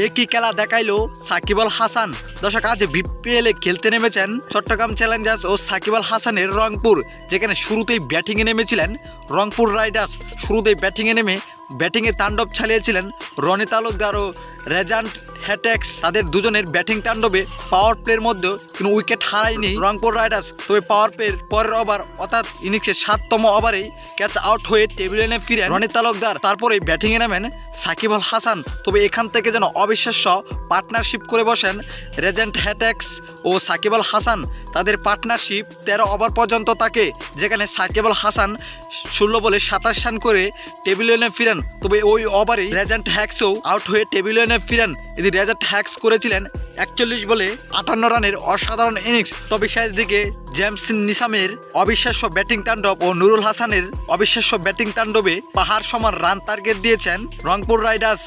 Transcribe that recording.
একই খেলা দেখাইলো সাকিব আল হাসান। দর্শক আজ বিপিএল এ খেলতে নেমেছেন চট্টগ্রাম চ্যালেঞ্জার্স ও সাকিব আল হাসানের রংপুর, যেখানে শুরুতেই ব্যাটিংয়ে নেমেছিলেন রংপুর রাইডার্স। শুরুতেই ব্যাটিংয়ে নেমে ব্যাটিংয়ে তাণ্ডব চালিয়েছিলেন রনি তালুকদার ও রেজান্ট হ্যাটেক্স। তাদের দুজনের ব্যাটিং তাণ্ডবে পাওয়ার প্লের মধ্যেও কোনো উইকেট হারায়নি রংপুর রাইডার্স। তবে পাওয়ার প্লের পরের ওভার অর্থাৎ ইনিংসের 7তম ওভারেই ক্যাচ আউট হয়ে টেবিলে ফিরেন রনি তালুকদার। তারপরেই ব্যাটিংয়ে নামেন সাকিব আল হাসান। তবে এখান থেকে যেন অবিশ্বাস্য পার্টনারশিপ করে বসেন রেজেন্ট হ্যাটেক্স ও সাকিব আল হাসান। তাদের পার্টনারশিপ 13 ওভার পর্যন্ত থাকে, যেখানে সাকিব আল হাসান 16 বলে 27 রান করে টেবিলে ফিরেন। তবে ওই ওভারেই রেজেন্ট হ্যাক্সও আউট হয়ে টেবিলে ফিরেন। এদিকে রেজেন্ট হ্যাক্স করেছিলেন 41 বলে 58 রানের অসাধারণ ইনিংস। তবে শেষ দিকে জেমস নিসামের অবিশ্বাস্য ব্যাটিং তাণ্ডব ও নুরুল হাসানের অবিশ্বাস্য ব্যাটিং তাণ্ডবে পাহাড় সমান রান টার্গেট দিয়েছেন রংপুর রাইডার্স।